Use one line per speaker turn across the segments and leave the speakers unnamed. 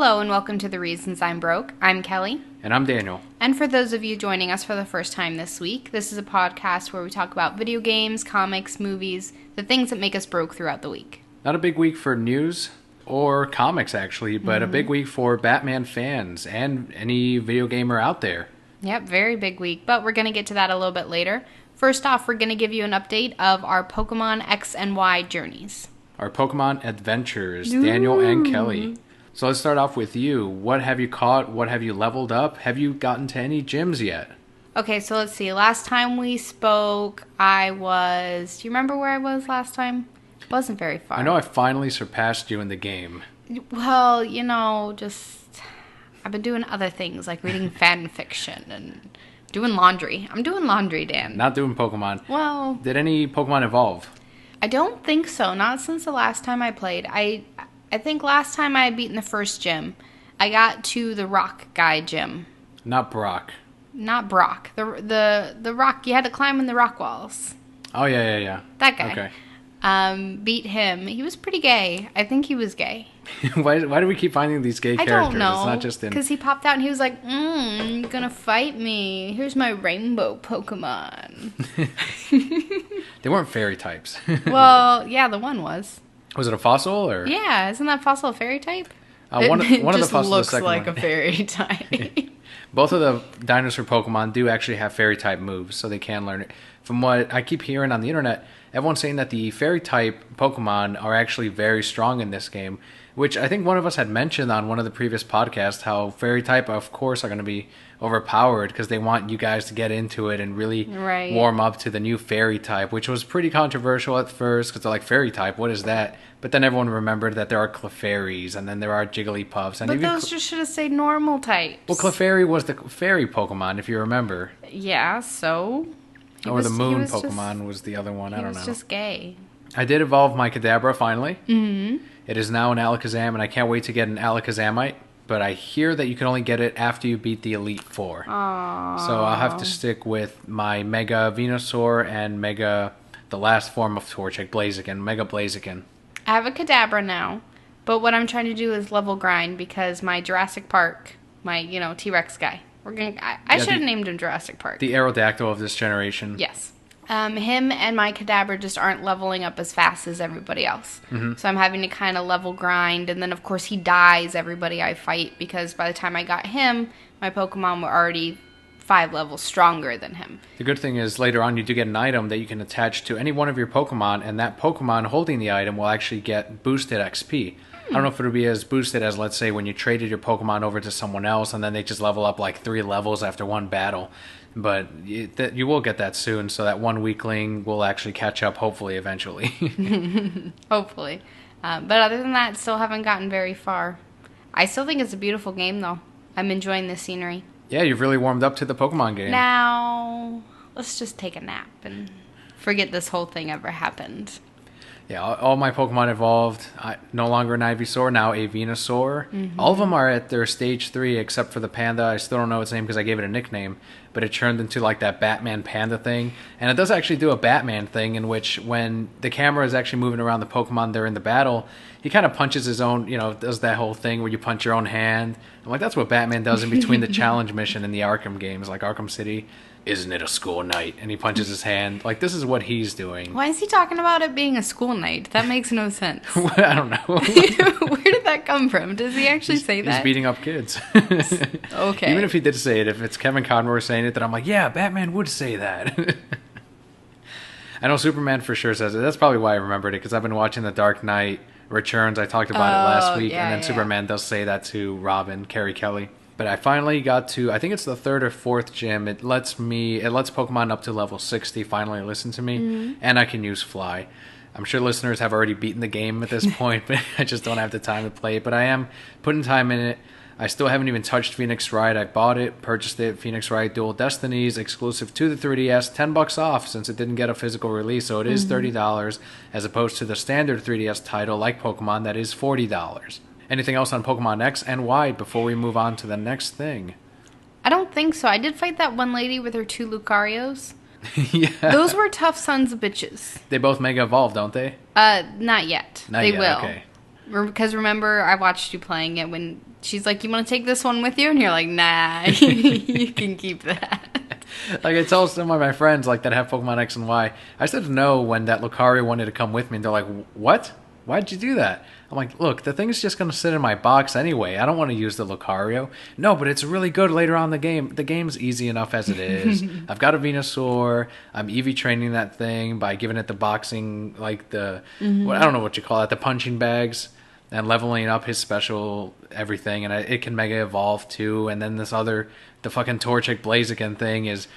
Hello and welcome to The Reasons I'm Broke. I'm Kelly.
And I'm Daniel.
And for those of you joining us for the first time this week, this is a podcast where we talk about video games, comics, movies, the things that make us broke throughout the week.
Not a big week for news or comics, actually, but a big week for Batman fans and any video gamer out there.
Yep, very big week, but we're going to get to that a little bit later. First off, we're going to give you an update of our Pokemon X and Y journeys.
Our Pokemon adventures, Daniel and Kelly. So let's start off with you. What have you caught? What have you leveled up? Have you gotten to any gyms yet?
Okay, so let's see. Last time we spoke, do you remember where I was last time? It wasn't very far.
I know I finally surpassed you in the game.
Well, I've been doing other things like reading fan fiction and doing laundry. I'm doing laundry, Dan.
Not doing Pokemon.
Well,
did any Pokemon evolve?
I don't think so. Not since the last time I played. I think last time I had beaten the first gym. I got to the rock guy gym.
Not Brock.
Not Brock. The rock, you had to climb in the rock walls.
Oh, yeah.
That guy.
Okay.
Beat him. He was pretty gay. I think he was gay.
Why do we keep finding these gay characters?
I don't know.
It's not just in...
Because he popped out and he was like, you're gonna fight me. Here's my rainbow Pokemon.
They weren't fairy types.
Well, yeah, the one was.
Was it a fossil or?
Yeah, isn't that fossil a fairy type?
One of the fossils
just looks
the
like
one.
a fairy type.
Both of the dinosaur Pokemon do actually have fairy type moves, so they can learn it. From what I keep hearing on the internet, everyone's saying that the fairy type Pokemon are actually very strong in this game, which I think one of us had mentioned on one of the previous podcasts, how fairy type, of course, are going to be overpowered because they want you guys to get into it and really warm up to the new fairy type, which was pretty controversial at first because they're like, fairy type, what is that? But then everyone remembered that there are Clefairies and then there are Jigglypuffs. And
but those just should have stayed normal types.
Well, Clefairy was the fairy Pokemon, if you remember.
Yeah, so?
Or the moon Pokemon was the other one, I don't know.
He was just gay.
I did evolve my Kadabra finally.
Mm-hmm.
It is now an Alakazam, and I can't wait to get an Alakazamite. But I hear that you can only get it after you beat the Elite Four.
Aww.
So I'll have to stick with my Mega Venusaur and the last form of Torchic, Blaziken, Mega Blaziken.
I have a Kadabra now, but what I'm trying to do is level grind because my Jurassic Park, my, T-Rex guy, I should have named him Jurassic Park.
The Aerodactyl of this generation.
Yes. Him and my Kadabra just aren't leveling up as fast as everybody else.
Mm-hmm.
So I'm having to kind of level grind, and then of course he dies everybody I fight because by the time I got him, my Pokemon were already 5 levels stronger than him.
The good thing is later on you do get an item that you can attach to any one of your Pokemon, and that Pokemon holding the item will actually get boosted XP. I don't know if it'll be as boosted as, let's say, when you traded your Pokemon over to someone else and then they just level up like 3 levels after one battle. But you will get that soon, so that one weakling will actually catch up, hopefully, eventually.
Hopefully. But other than that, still haven't gotten very far. I still think it's a beautiful game, though. I'm enjoying the scenery.
Yeah, you've really warmed up to the Pokemon game.
Now, let's just take a nap and forget this whole thing ever happened.
Yeah, all my Pokemon evolved. No longer an Ivysaur, now a Venusaur. Mm-hmm. All of them are at their stage 3, except for the panda. I still don't know its name because I gave it a nickname. But it turned into like that Batman panda thing. And it does actually do a Batman thing in which when the camera is actually moving around the Pokemon during the battle, he kind of punches his own, does that whole thing where you punch your own hand. I'm like, that's what Batman does in between the challenge mission and the Arkham games, like Arkham City. Isn't it a school night? And he punches his hand. Like, this is what he's doing.
Why is he talking about it being a school night? That makes no sense.
I don't know.
Where did that come from? Does he actually say that?
He's beating up kids.
Okay.
Even if he did say it, if it's Kevin Conroy saying it, then I'm like, yeah, Batman would say that. I know Superman for sure says it. That's probably why I remembered it, because I've been watching The Dark Knight Returns. I talked about it last week, and then Superman does say that to Robin, Carrie Kelly. But I finally got to, I think it's the 3rd or 4th gym. It lets Pokemon up to level 60 finally listen to me, and I can use Fly. I'm sure listeners have already beaten the game at this point, but I just don't have the time to play it. But I am putting time in it. I still haven't even touched Phoenix Wright. I bought it, purchased it, Phoenix Wright Dual Destinies, exclusive to the 3DS, $10 off since it didn't get a physical release, so it is $30, as opposed to the standard 3DS title like Pokemon that is $40. Anything else on Pokemon X and Y before we move on to the next thing?
I don't think so. I did fight that one lady with her 2 Lucarios.
Yeah.
Those were tough sons of bitches.
They both Mega Evolve, don't they?
Not yet.
Not
they
yet,
will.
Okay.
Because remember, I watched you playing it when she's like, you want to take this one with you? And you're like, nah, you can keep that.
Like, I tell some of my friends, like, that have Pokemon X and Y, I said no when that Lucario wanted to come with me, and they're like, what? Why'd you do that? I'm like, look, the thing's just going to sit in my box anyway. I don't want to use the Lucario. No, but it's really good later on in the game. The game's easy enough as it is. I've got a Venusaur. I'm EV training that thing by giving it the boxing, like the, I don't know what you call it, the punching bags, and leveling up his special everything. And it can Mega Evolve too. And then this other, the fucking Torchic Blaziken thing is,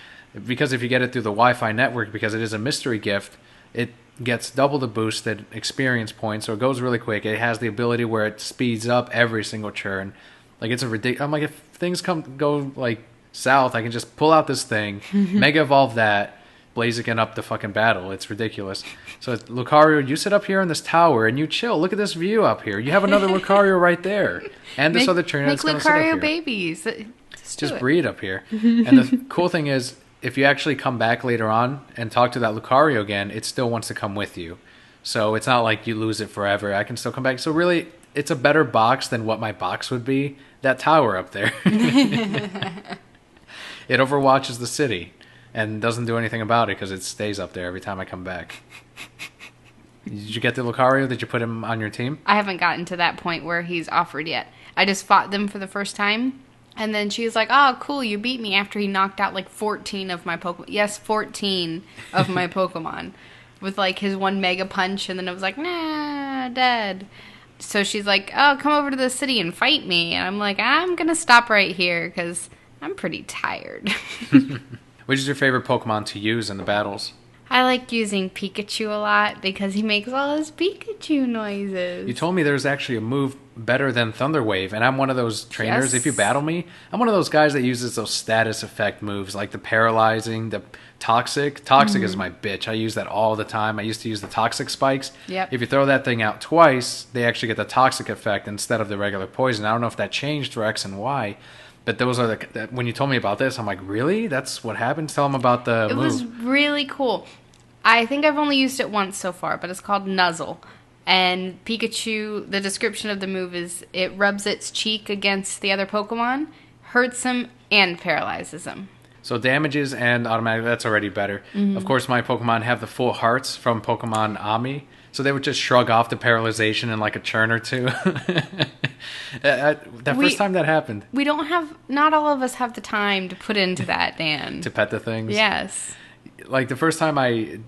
because if you get it through the Wi-Fi network, because it is a mystery gift, it gets double the boosted experience points, so it goes really quick. It has the ability where it speeds up every single churn. Like, it's a ridiculous. I'm like, if things go like south, I can just pull out this thing, Mega Evolve that, Blaziken up the fucking battle. It's ridiculous. So Lucario, you sit up here in this tower and you chill. Look at this view up here. You have another Lucario right there, and this other trainer that's going to sit up here.
Make Lucario babies.
Just breed up here. And the cool thing is, if you actually come back later on and talk to that Lucario again, it still wants to come with you. So it's not like you lose it forever. I can still come back. So really, it's a better box than what my box would be. That tower up there. It overwatches the city and doesn't do anything about it because it stays up there every time I come back. Did you get the Lucario? Did you put him on your team?
I haven't gotten to that point where he's offered yet. I just fought them for the first time. And then she was like, oh, cool, you beat me, after he knocked out like 14 of my Pokemon. Yes, 14 of my Pokemon. With like his one Mega Punch, and then it was like, nah, dead. So she's like, oh, come over to the city and fight me. And I'm like, I'm going to stop right here because I'm pretty tired.
Which is your favorite Pokemon to use in the battles?
I like using Pikachu a lot because he makes all his Pikachu noises.
You told me there's actually a move better than Thunder Wave, and I'm one of those trainers.
Yes.
If you battle me, I'm one of those guys that uses those status effect moves, like the paralyzing, the toxic. Toxic is my bitch. I use that all the time. I used to use the toxic spikes.
Yep.
If you throw that thing out twice, they actually get the toxic effect instead of the regular poison. I don't know if that changed for X and Y. But those are when you told me about this, I'm like, really? That's what happened? Tell them about the move.
It was really cool. I think I've only used it once so far, but it's called Nuzzle. And Pikachu, the description of the move is it rubs its cheek against the other Pokemon, hurts him, and paralyzes him.
So damages and automatic, that's already better. Of course, my Pokemon have the full hearts from Pokemon Ami, so they would just shrug off the paralyzation in like a churn or two. First time that happened.
We don't have, not all of us have the time to put into that, Dan.
To pet the things?
Yes.
Like the first time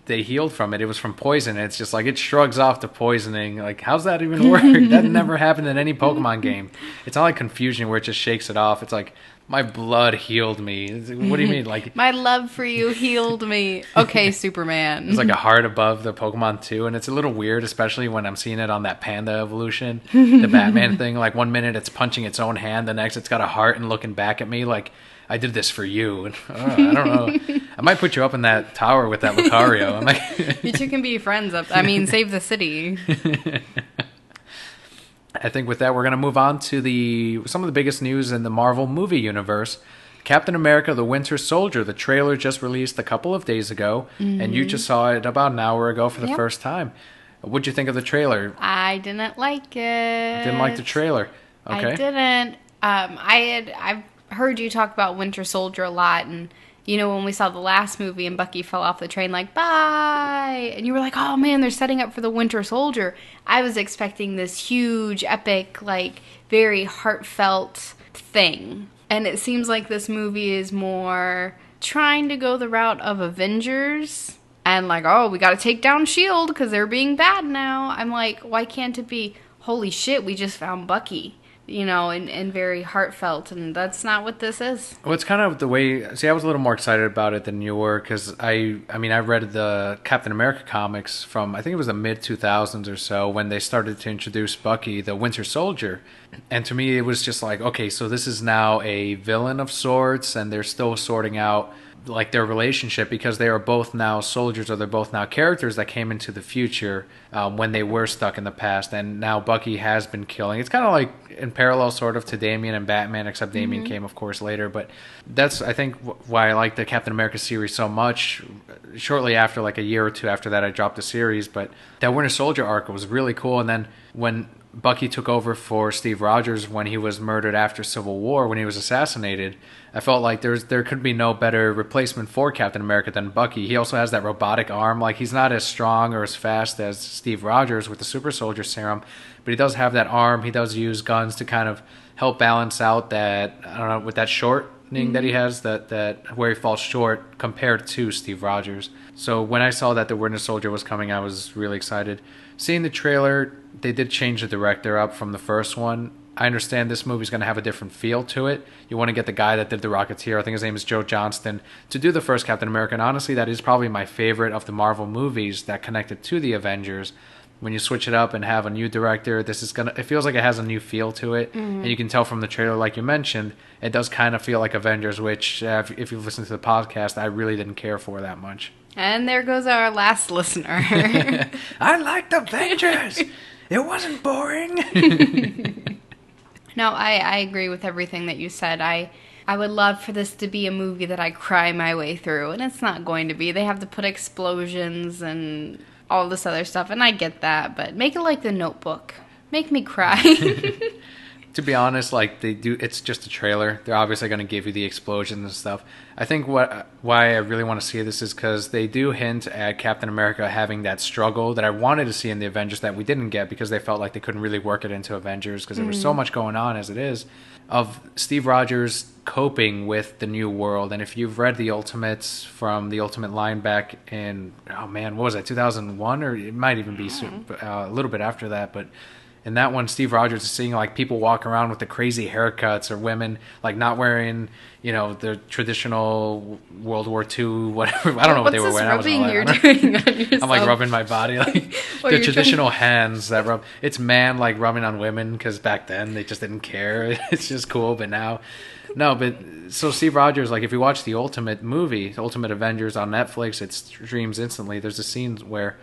they healed from it was from poison. It's just like it shrugs off the poisoning. Like, how's that even work? That never happened in any Pokemon game. It's not like Confusion where it just shakes it off. It's like, my blood healed me. What do you mean? Like,
my love for you healed me. Okay, Superman.
It's like a heart above the Pokemon too, and it's a little weird, especially when I'm seeing it on that Panda evolution, the Batman thing. Like, one minute it's punching its own hand, the next it's got a heart and looking back at me like, I did this for you. And, I don't know. I might put you up in that tower with that Lucario. I'm like,
you two can be friends up. I mean, save the city.
I think with that, we're going to move on to some of the biggest news in the Marvel movie universe. Captain America, the Winter Soldier. The trailer just released a couple of days ago, and you just saw it about an hour ago for the first time. What'd you think of the trailer?
I didn't like it.
Didn't like the trailer. Okay.
I didn't. I've heard you talk about Winter Soldier a lot, and you know, when we saw the last movie and Bucky fell off the train like, bye, and you were like, oh man, they're setting up for the Winter Soldier. I was expecting this huge, epic, like, very heartfelt thing. And it seems like this movie is more trying to go the route of Avengers and like, oh, we gotta take down S.H.I.E.L.D. because they're being bad now. I'm like, why can't it be, holy shit, we just found Bucky? You know, and very heartfelt, and that's not what this is.
Well, it's kind of the way... See, I was a little more excited about it than you were, because I read the Captain America comics from, I think it was the mid-2000s or so, when they started to introduce Bucky, the Winter Soldier. And to me, it was just like, okay, so this is now a villain of sorts, and they're still sorting out like their relationship, because they are both now soldiers, or they're both now characters that came into the future when they were stuck in the past, and now Bucky has been killing. It's kind of like in parallel sort of to Damian and Batman, except Damian came of course later. But that's, I think, why I like the Captain America series so much. Shortly after, like a year or two after that, I dropped the series, but that Winter Soldier arc was really cool. And then when Bucky took over for Steve Rogers when he was murdered after Civil War, when he was assassinated, I felt like there could be no better replacement for Captain America than Bucky. He also has that robotic arm. Like, he's not as strong or as fast as Steve Rogers with the super soldier serum, but he does have that arm. He does use guns to kind of help balance out that, I don't know, with that shortening that he has, that where he falls short compared to Steve Rogers. So when I saw that the Winter Soldier was coming, I was really excited. Seeing the trailer, they did change the director up from the first one. I understand this movie's going to have a different feel to it. You want to get the guy that did The Rocketeer, I think his name is Joe Johnston, to do the first Captain America. And honestly, that is probably my favorite of the Marvel movies that connected to the Avengers. When you switch it up and have a new director, it feels like it has a new feel to it. And you can tell from the trailer, like you mentioned, it does kind of feel like Avengers, which, if you've listened to the podcast, I really didn't care for that much.
And there goes our last listener.
I liked Avengers. It wasn't boring.
No, I agree with everything that you said. I would love for this to be a movie that I cry my way through, and it's not going to be. They have to put explosions and all this other stuff, and I get that, but make it like The Notebook. Make me cry.
To be honest, like, they do, it's just a trailer. They're obviously going to give you the explosions and stuff. I think why I really want to see this is because they do hint at Captain America having that struggle that I wanted to see in the Avengers that we didn't get because they felt like they couldn't really work it into Avengers because there was so much going on as it is, of Steve Rogers coping with the new world. And if you've read the Ultimates from the Ultimate line back in, oh man, what was that, 2001? Or it might even be a little bit after that, but in that one, Steve Rogers is seeing, like, people walk around with the crazy haircuts or women, like, not wearing, the traditional World War II, whatever. I don't know what they were wearing.
What's this rubbing you're doing on yourself?
I'm, like, rubbing my body. Like, the traditional hands that rub. It's man, like, rubbing on women, because back then they just didn't care. It's just cool, but now... No, but so Steve Rogers, like, if you watch the Ultimate movie, Ultimate Avengers on Netflix, it streams instantly. There's a scene where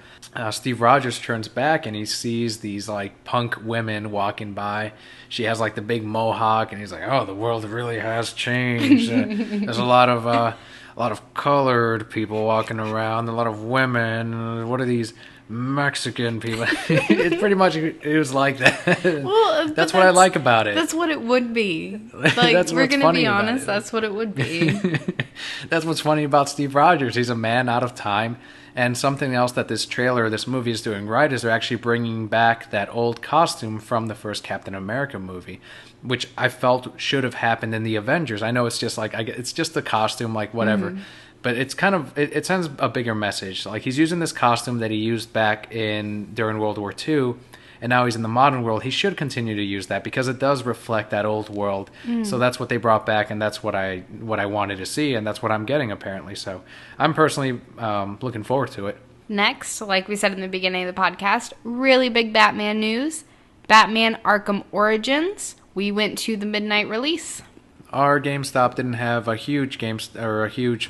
Steve Rogers turns back and he sees these, like, punk women walking by. She has, like, the big mohawk, and he's like, "Oh, the world really has changed. There's a lot of colored people walking around, a lot of women. What are these Mexican people?" It pretty much, it was like that. Well, that's what I like about it.
That's what it would be. Like, we're gonna be honest, that's what it would be.
That's what's funny about Steve Rogers. He's a man out of time. And something else that this movie is doing right is they're actually bringing back that old costume from the first Captain America movie, which I felt should have happened in the Avengers. I know it's just like, it's just the costume, like, whatever. But it's kind of, it sends a bigger message. Like, he's using this costume that he used back during World War II, and now he's in the modern world. He should continue to use that because it does reflect that old world. So that's what they brought back, and that's what I wanted to see, and that's what I'm getting, apparently. So I'm personally looking forward to it. Next,
like we said in the beginning of the podcast, really big Batman news. Batman Arkham Origins. We went to the midnight release.
Our GameStop didn't have a huge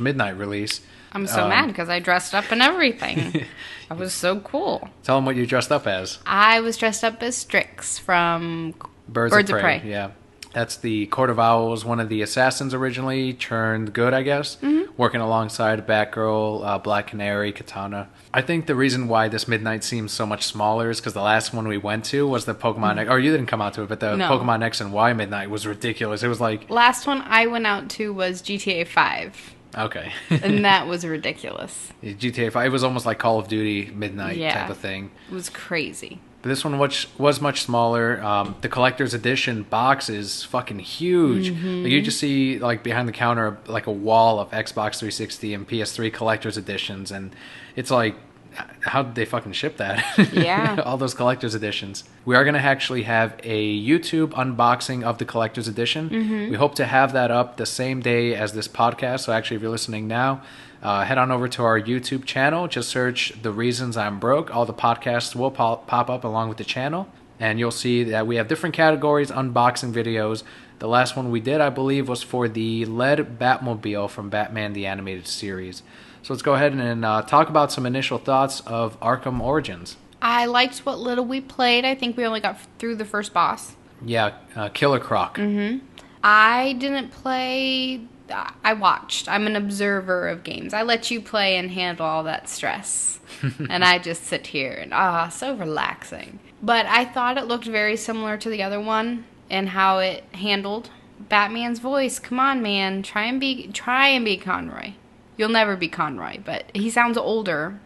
midnight release.
I'm so mad because I dressed up and everything. I was so cool.
Tell them what you dressed up as.
I was dressed up as Strix from Birds of Prey.
Yeah. That's the Court of Owls, one of the assassins originally, turned good, I guess. Working alongside Batgirl, Black Canary, Katana. I think the reason why this midnight seems so much smaller is because the last one we went to was the Pokemon X, or you didn't come out to it, but the Pokemon X and Y midnight was ridiculous. It was like...
Last one I went out to was GTA 5.
Okay.
And that was ridiculous.
GTA 5, it was almost like Call of Duty midnight type of thing.
It was crazy.
But this one was much smaller. The collector's edition box is fucking huge. Like, you just see, like, behind the counter, like, a wall of Xbox 360 and PS3 collector's editions, and it's like, how did they fucking ship that?
Yeah.
All those collector's editions. We are going to actually have a YouTube unboxing of the collector's edition. We hope to have that up the same day as this podcast. So actually, if you're listening now, head on over to our YouTube channel. Just search The Reasons I'm Broke. All the podcasts will pop up along with the channel. And you'll see that we have different categories, unboxing videos. The last one we did, I believe, was for the LED Batmobile from Batman the Animated Series. So let's go ahead and talk about some initial thoughts of Arkham Origins.
I liked what little we played. I think we only got through the first boss.
Yeah, Killer Croc.
I didn't play. I watched. I'm an observer of games. I let you play and handle all that stress. And I just sit here and, so relaxing. But I thought it looked very similar to the other one and how it handled Batman's voice. Come on, man. Try and be Conroy. You'll never be Conroy, but he sounds older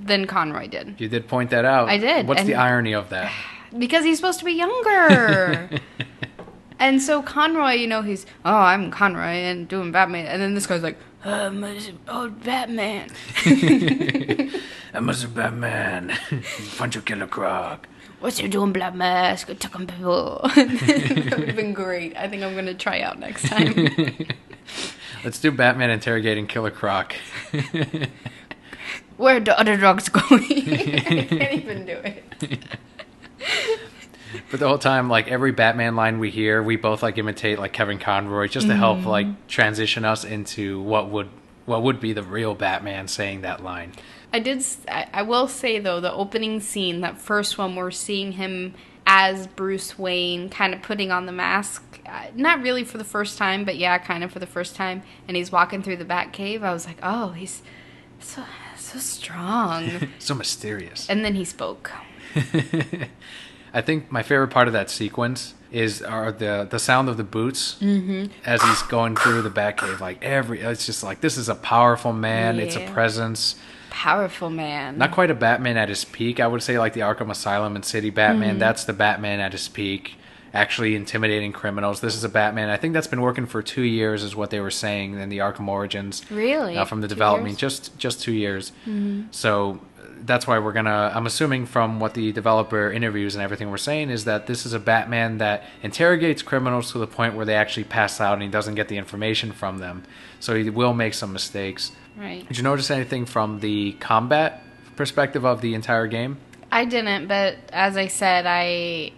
than Conroy did.
You did point that out.
I did.
What's the irony of that?
Because he's supposed to be younger. And so Conroy, he's, I'm Conroy and doing Batman. And then this guy's like, Batman.
I'm a Batman. Punch a Killer Croc.
What's you doing, Black Mask? Attacking people. That would have been great. I think I'm going to try out next time.
Let's do Batman interrogating Killer Croc.
Where are the other dogs going? I can't even do it.
But the whole time, like, every Batman line we hear, we both, like, imitate, like, Kevin Conroy just to help, like, transition us into what would be the real Batman saying that line.
I will say, though, the opening scene, that first one, we're seeing him as Bruce Wayne, kind of putting on the mask. Not really for the first time, but yeah, kind of for the first time. And he's walking through the Batcave. I was like, oh, he's so strong.
So mysterious.
And then he spoke.
I think my favorite part of that sequence are the sound of the boots as he's going through the Batcave. Like it's just like, this is a powerful man. Yeah. It's a presence.
Powerful man.
Not quite a Batman at his peak. I would say like the Arkham Asylum and City Batman. That's the Batman at his peak, actually intimidating criminals. This is a Batman. I think that's been working for 2 years, is what they were saying in the Arkham Origins.
Really?
From the development, just 2 years. So that's why I'm assuming from what the developer interviews and everything we're saying is that this is a Batman that interrogates criminals to the point where they actually pass out and he doesn't get the information from them. So he will make some mistakes.
Right.
Did you notice anything from the combat perspective of the entire game?
I didn't, but as I said, I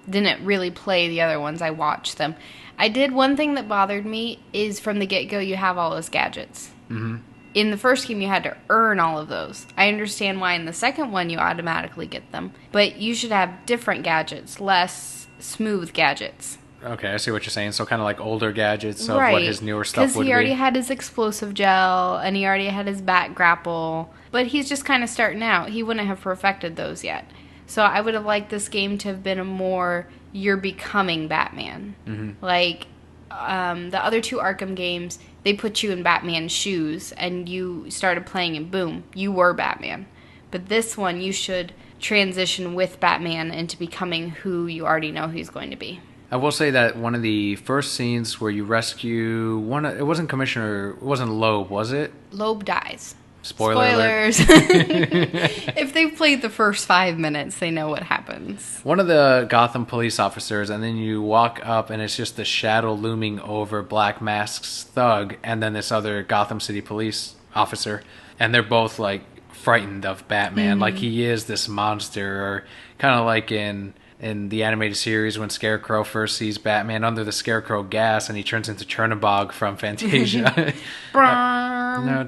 didn't really play the other ones. I watched them. I did. One thing that bothered me is from the get-go you have all those gadgets. Mm-hmm. In the first game, you had to earn all of those. I understand why in the second one you automatically get them. But you should have different gadgets, less smooth gadgets.
Okay, I see what you're saying. So kind of like older gadgets of what his newer stuff would be.
Because he already had his explosive gel, and he already had his bat grapple. But he's just kind of starting out. He wouldn't have perfected those yet. So I would have liked this game to have been a more, you're becoming Batman. Mm-hmm. Like, the other two Arkham games, they put you in Batman's shoes, and you started playing, and boom, you were Batman. But this one, you should transition with Batman into becoming who you already know he's going to be.
I will say that one of the first scenes where you rescue it wasn't Loeb, was it?
Loeb dies.
Spoilers.
If they've played the first 5 minutes, they know what happens.
One of the Gotham police officers, and then you walk up and it's just the shadow looming over Black Mask's thug and then this other Gotham City police officer. And they're both like frightened of Batman. Like he is this monster, or kind of like in the animated series when Scarecrow first sees Batman under the Scarecrow gas and he turns into Chernobog from Fantasia. Dun,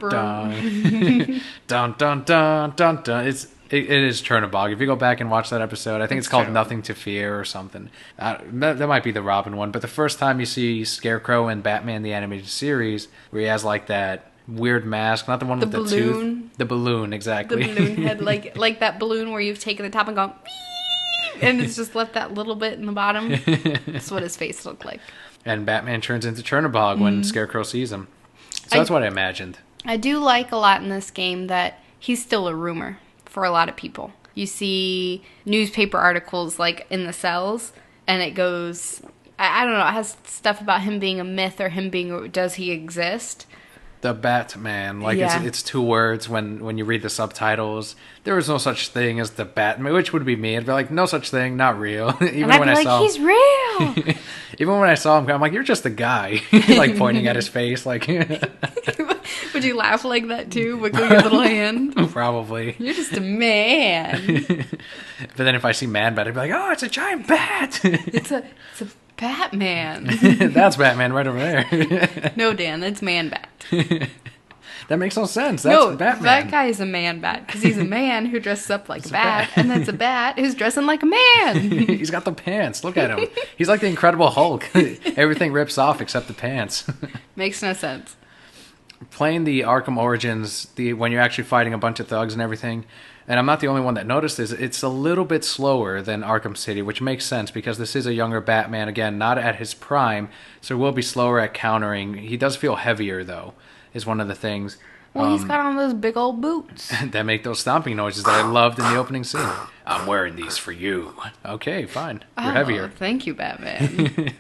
dun, dun, dun, dun, dun. It is Chernobog. If you go back and watch that episode, I think it's called Nothing to Fear or something. That might be the Robin one. But the first time you see Scarecrow and Batman the animated series, where he has like that weird mask, not the one with the tooth. The balloon, exactly.
The balloon head, like that balloon where you've taken the top and gone... and it's just left that little bit in the bottom. That's what his face looked like.
And Batman turns into Chernobog when Scarecrow sees him. So that's what I imagined. I
do like a lot in this game that he's still a rumor for a lot of people. You see newspaper articles like in the cells, and it goes, I don't know, it has stuff about him being a myth or him being, does he exist?
The Batman, like it's 2 words when you read the subtitles. There was no such thing as the Batman, which would be me. I'd be like, no such thing, not real.
Even and I'd when be like, he's real.
Even when I saw him, I'm like, you're just a guy, like pointing at his face, like.
Would you laugh like that too? Wiggle your little hand.
Probably.
You're just a man.
But then if I see Man Bat, I'd be like, oh, it's a giant bat.
It's a Batman.
That's Batman right over there.
No, Dan, it's Man Bat.
That makes no sense. That's Batman.
That guy is a man bat because he's a man who dresses up like a bat, and that's a bat who's dressing like a man.
He's got the pants. Look at him. He's like the Incredible Hulk. Everything rips off except the pants.
Makes no sense.
playing the Arkham Origins, when you're actually fighting a bunch of thugs and everything, and I'm not the only one that noticed this, it's a little bit slower than Arkham City, which makes sense because this is a younger Batman, again, not at his prime, so will be slower at countering. He does feel heavier, though, is one of the things.
Well, he's got on those big old boots.
That make those stomping noises that I loved in the opening scene. I'm wearing these for you. Okay, fine. You're heavier.
Thank you, Batman.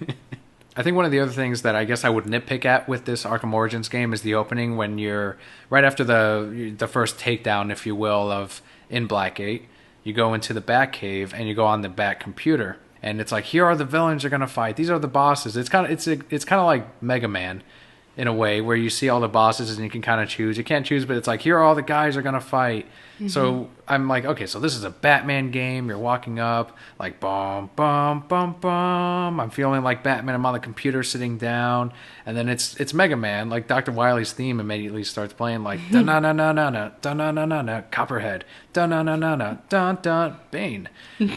I think one of the other things that I guess I would nitpick at with this Arkham Origins game is the opening when you're right after the first takedown, if you will, of in Blackgate. You go into the Batcave and you go on the Bat computer, and it's like, here are the villains you're gonna fight. These are the bosses. It's kind of like Mega Man, in a way, where you see all the bosses and you can kind of choose. You can't choose, but it's like, here are all the guys are going to fight. Mm-hmm. So I'm like, okay, so this is a Batman game. You're walking up, like, bum, bum, bum, bum. I'm feeling like Batman. I'm on the computer sitting down. And then it's Mega Man. Like, Dr. Wily's theme immediately starts playing, like, dun-na-na-na-na-na, dun-na-na-na-na, Copperhead, dun-na-na-na-na, dun-dun, Bane.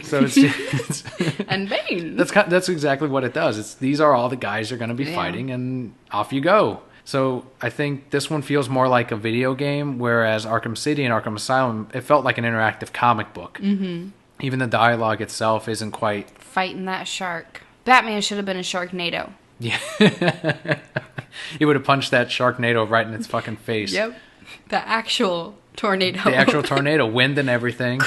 So it's
and Bane.
That's exactly what it does. These are all the guys you're going to be fighting, and off you go. So I think this one feels more like a video game, whereas Arkham City and Arkham Asylum, it felt like an interactive comic book. Mm-hmm. Even the dialogue itself isn't quite...
Fighting that shark. Batman should have been a Sharknado.
Yeah. He would have punched that Sharknado right in its fucking face.
Yep. The actual tornado.
The actual tornado, wind and everything.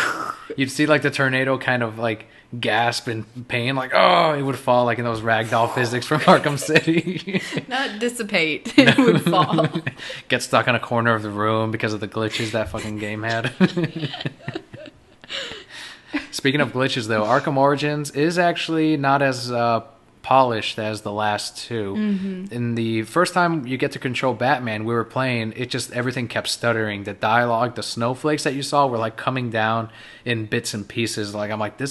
You'd see like the tornado kind of like gasp in pain, like, oh, it would fall like in those ragdoll physics from Arkham City.
Not dissipate, it would fall.
Get stuck in a corner of the room because of the glitches that fucking game had. Speaking of glitches, though, Arkham Origins is actually not as polished as the last two. Mm-hmm. In the first time you get to control Batman, we were playing, everything kept stuttering. The dialogue, the snowflakes that you saw were like coming down in bits and pieces. Like, I'm like, I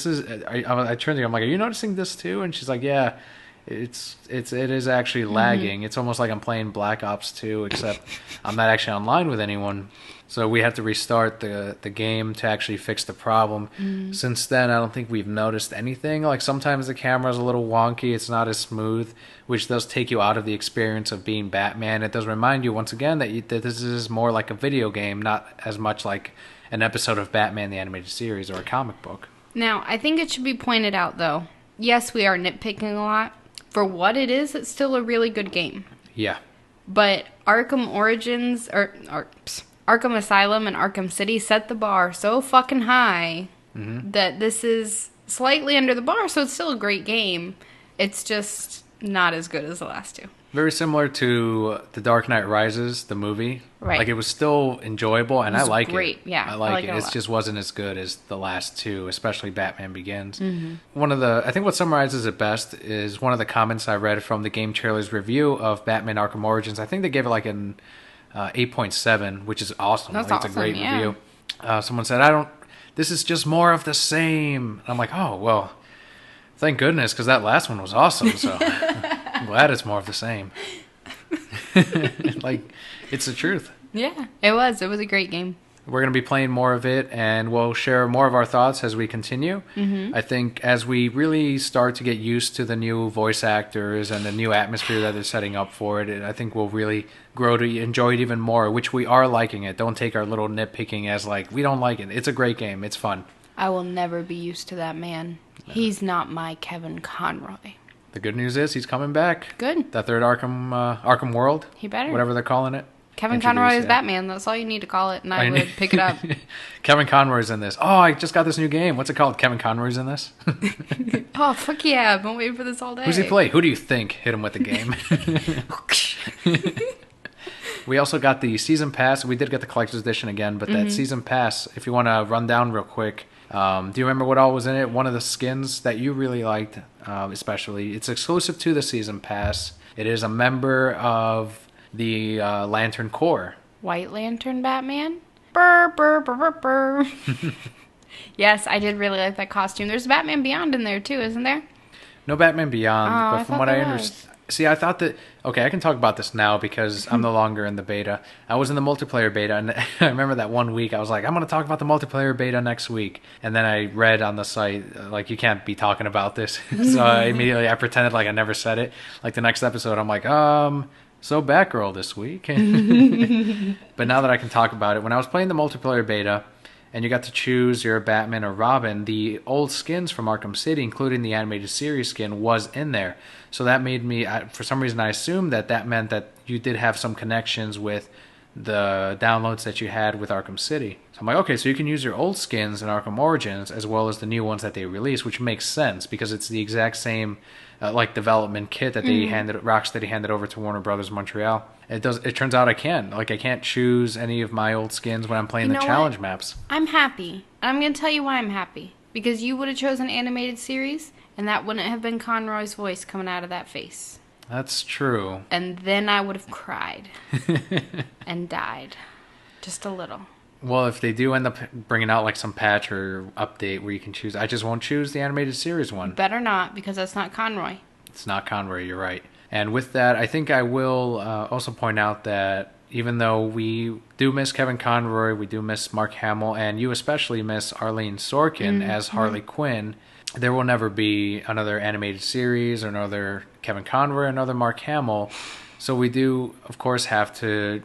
turned to her, I'm like, are you noticing this too? And she's like, yeah, it is actually lagging. Mm-hmm. It's almost like I'm playing Black Ops 2, except I'm not actually online with anyone. So we had to restart the game to actually fix the problem. Mm. Since then, I don't think we've noticed anything. Like, sometimes the camera's a little wonky. It's not as smooth, which does take you out of the experience of being Batman. It does remind you, once again, that this is more like a video game, not as much like an episode of Batman the Animated Series or a comic book.
Now, I think it should be pointed out, though, yes, we are nitpicking a lot. For what it is, it's still a really good game.
Yeah.
But Arkham Origins, Arkham Asylum and Arkham City set the bar so fucking high that this is slightly under the bar, so it's still a great game. It's just not as good as the last two.
Very similar to The Dark Knight Rises, the movie.
Right.
Like, it was still enjoyable, and I like it.
Great, yeah.
I like it. It just wasn't as good as the last two, especially Batman Begins. Mm-hmm. I think what summarizes it best is one of the comments I read from the Game Trailer's review of Batman Arkham Origins. I think they gave it like an 8.7, which is awesome.
That's
like,
awesome,
it's a great review. Someone said, this is just more of the same. And I'm like, oh, well, thank goodness, because that last one was awesome, so I'm glad it's more of the same. Like, it's the truth.
Yeah, it was. It was a great game.
We're going to be playing more of it, and we'll share more of our thoughts as we continue. Mm-hmm. I think as we really start to get used to the new voice actors and the new atmosphere that they're setting up for it, I think we'll really grow to enjoy it even more, which we are liking it. Don't take our little nitpicking as like, we don't like it. It's a great game. It's fun.
I will never be used to that man. No. He's not my Kevin Conroy.
The good news is he's coming back.
Good.
That third Arkham World.
He better.
Whatever they're calling it.
Kevin Conroy is Batman. That's all you need to call it, and I would pick it up.
Kevin Conroy's in this. Oh, I just got this new game. What's it called? Kevin Conroy's in this?
Oh, fuck yeah. I've been waiting for this all day.
Who's he play? Who do you think hit him with the game? We also got the Season Pass. We did get the Collector's Edition again, but that Season Pass, if you want to run down real quick, do you remember what all was in it? One of the skins that you really liked, especially. It's exclusive to the Season Pass. It is a member of the Lantern Corps.
White Lantern Batman? Burr, burr, burr, burr, burr. Yes, I did really like that costume. There's Batman Beyond in there too, isn't there?
No Batman Beyond, but from what I understand... See, I thought that... Okay, I can talk about this now because I'm no longer in the beta. I was in the multiplayer beta, and I remember that one week I was like, I'm going to talk about the multiplayer beta next week. And then I read on the site, like, you can't be talking about this. So I pretended like I never said it. Like, the next episode, I'm like, So Batgirl this week. But now that I can talk about it, when I was playing the multiplayer beta and you got to choose your Batman or Robin, the old skins from Arkham City, including the animated series skin, was in there. So that made me, for some reason, I assumed that meant that you did have some connections with the downloads that you had with Arkham City. So I'm like, okay, so you can use your old skins in Arkham Origins as well as the new ones that they release, which makes sense because it's the exact same development kit that they Rocksteady handed over to Warner Brothers Montreal. It turns out I can't choose any of my old skins when I'm playing the challenge maps.
I'm happy. I'm going to tell you why I'm happy. Because you would have chosen animated series, and that wouldn't have been Conroy's voice coming out of that face.
That's true.
And then I would have cried and died. Just a little.
Well, if they do end up bringing out like some patch or update where you can choose, I just won't choose the animated series one.
Better not, because that's not Conroy.
It's not Conroy, you're right. And with that, I think I will also point out that even though we do miss Kevin Conroy, we do miss Mark Hamill, and you especially miss Arlene Sorkin as Harley Quinn, there will never be another animated series or another Kevin Conroy or another Mark Hamill. So we do, of course, have to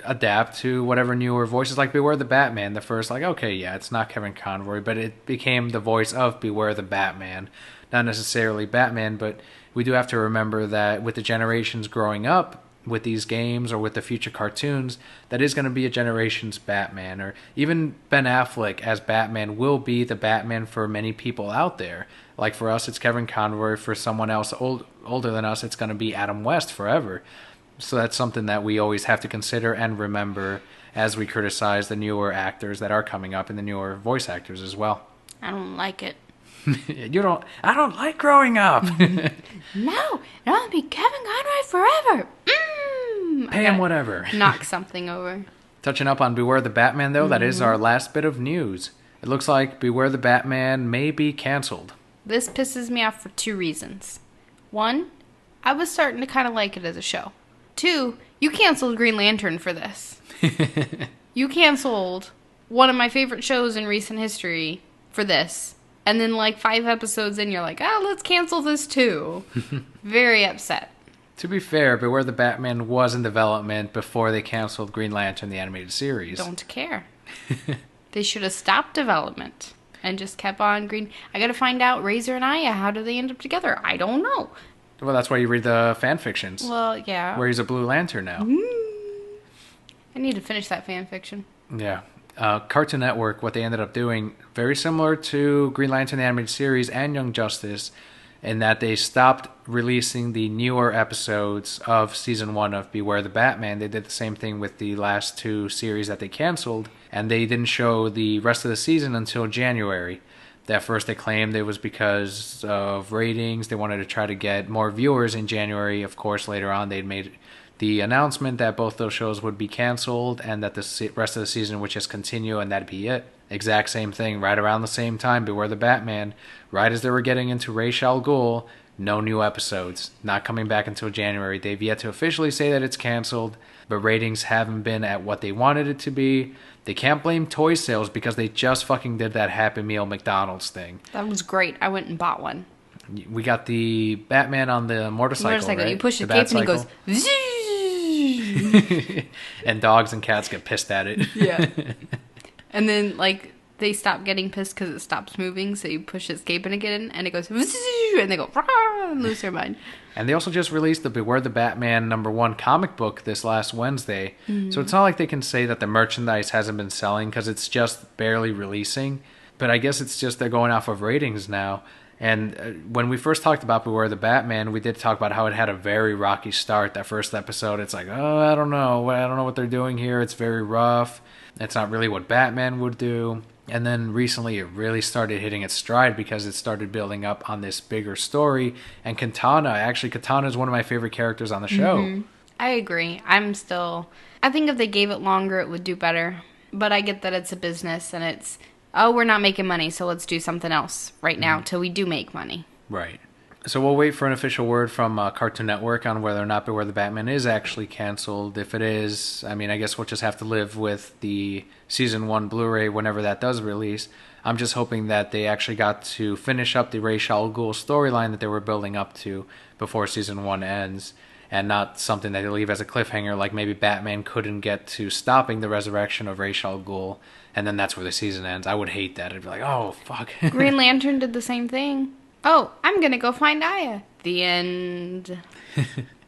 adapt to whatever newer voices. Like Beware the Batman, the first, okay, yeah, it's not Kevin Conroy, but it became the voice of Beware the Batman. Not necessarily Batman, but we do have to remember that with the generations growing up with these games or with the future cartoons, that is going to be a generation's Batman. Or even Ben Affleck as Batman will be the Batman for many people out there. Like for us, it's Kevin Conroy. For someone else older than us, it's going to be Adam West forever. So that's something that we always have to consider and remember as we criticize the newer actors that are coming up and the newer voice actors as well.
I don't like it.
I don't like growing up.
No, it'll be Kevin Conroy forever.
Pay him whatever.
Knock something over.
Touching up on Beware the Batman, though, that is our last bit of news. It looks like Beware the Batman may be canceled. This
pisses me off for two reasons. One, I was starting to kind of like it as a show. Two, you canceled Green Lantern for this. You canceled one of my favorite shows in recent history for this. And then 5 episodes in, you're like, let's cancel this too. Very upset.
To be fair, Beware the Batman was in development before they canceled Green Lantern, the animated series.
Don't care. They should have stopped development and just kept on Green. I gotta find out, Razor and Aya, how do they end up together? I don't know.
Well, that's why you read the fan fictions.
Well, yeah.
Where he's a Blue Lantern now.
I need to finish that fan fiction.
Yeah. Cartoon Network, what they ended up doing, very similar to Green Lantern the animated series and Young Justice, in that they stopped releasing the newer episodes of Season 1 of Beware the Batman. They did the same thing with the last 2 series that they canceled, and they didn't show the rest of the season until January. At first they claimed it was because of ratings. They wanted to try to get more viewers in January. Of course, later on they'd made the announcement that both those shows would be canceled and that the rest of the season would just continue and that'd be it. Exact same thing, right around the same time, Beware the Batman. Right as they were getting into Ra's al Ghul, no new episodes. Not coming back until January. They've yet to officially say that it's canceled, but ratings haven't been at what they wanted it to be. They can't blame toy sales because they just fucking did that Happy Meal McDonald's thing.
That was great. I went and bought one.
We got the Batman on the motorcycle, right?
You push the cape and he goes,
and dogs and cats get pissed at it.
Yeah. And then, they stop getting pissed because it stops moving, so you push escape in again, and it goes, and they go, and lose their mind.
And they also just released the Beware the Batman #1 comic book this last Wednesday. So it's not like they can say that the merchandise hasn't been selling, because it's just barely releasing. But I guess it's just they're going off of ratings now. And when we first talked about Beware the Batman, we did talk about how it had a very rocky start. That first episode, it's like, I don't know what they're doing here. It's very rough. It's not really what Batman would do. And then recently it really started hitting its stride because it started building up on this bigger story. And Katana is one of my favorite characters on the show. Mm-hmm.
I agree. I think if they gave it longer, it would do better. But I get that it's a business and it's, we're not making money, so let's do something else right now till we do make money.
Right. So we'll wait for an official word from Cartoon Network on whether or not Beware the Batman is actually canceled. If it is, I guess we'll just have to live with the Season 1 Blu-ray whenever that does release. I'm just hoping that they actually got to finish up the Ra's al Ghul storyline that they were building up to before Season 1 ends. and not something that they leave as a cliffhanger, like maybe Batman couldn't get to stopping the resurrection of Ra's al Ghul, and then that's where the season ends. I would hate that. I'd be like, oh, fuck.
Green Lantern did the same thing. Oh, I'm gonna go find Aya. The end.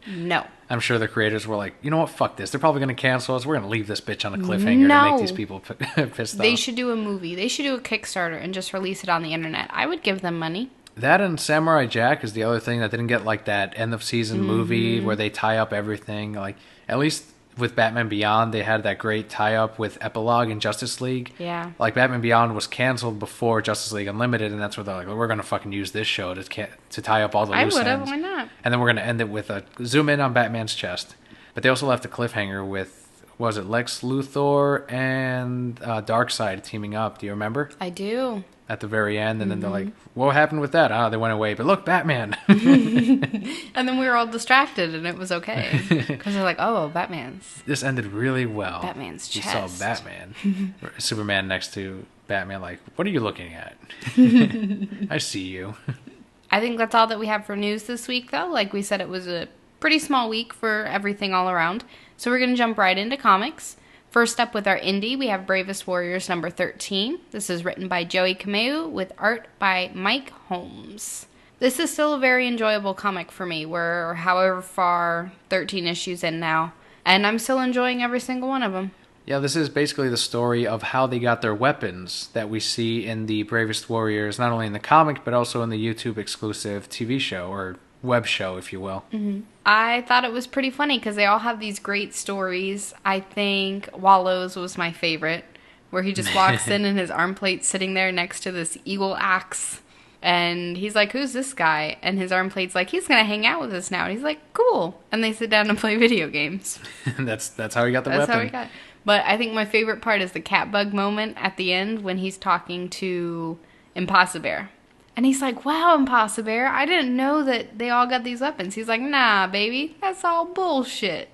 No.
I'm sure the creators were like, you know what, fuck this. They're probably going to cancel us. We're going to leave this bitch on a cliffhanger to make these people pissed off.
They should do a movie. They should do a Kickstarter and just release it on the internet. I would give them money.
That and Samurai Jack is the other thing that didn't get like that end of season movie where they tie up everything. Like, at least with Batman Beyond, they had that great tie-up with Epilogue and Justice League.
Yeah.
Like, Batman Beyond was canceled before Justice League Unlimited, and that's where they're like, well, we're going to fucking use this show to tie up all the loose ends.
I would have, why not?
And then we're going to end it with a zoom in on Batman's chest. But they also left a cliffhanger with, was it Lex Luthor and Darkseid teaming up? Do you remember?
I do.
At the very end, and then they're like, what happened with that? They went away, but look, Batman.
And then we were all distracted, and it was okay. Because they're like, oh, Batman's.
This ended really well.
Batman's chest.
You saw Batman. Superman next to Batman, like, what are you looking at? I see you.
I think that's all that we have for news this week, though. Like we said, it was a pretty small week for everything all around. So we're going to jump right into comics. First up with our indie, we have Bravest Warriors number 13. This is written by Joey Kameu with art by Mike Holmes. This is still a very enjoyable comic for me. We're however far 13 issues in now, and I'm still enjoying every single one of them.
Yeah, this is basically the story of how they got their weapons that we see in the Bravest Warriors, not only in the comic, but also in the YouTube exclusive TV show, or web show, if you will.
Mm-hmm. I thought it was pretty funny because they all have these great stories. I think Wallow's was my favorite, where he just walks in and his arm plate's sitting there next to this eagle axe. And he's like, who's this guy? And his arm plate's like, he's going to hang out with us now. And he's like, cool. And they sit down and play video games.
That's how he got the weapon.
That's how he got it. But I think my favorite part is the Catbug moment at the end when he's talking to Impossible. And he's like, wow, Impossible, I didn't know that they all got these weapons. He's like, nah, baby, that's all bullshit.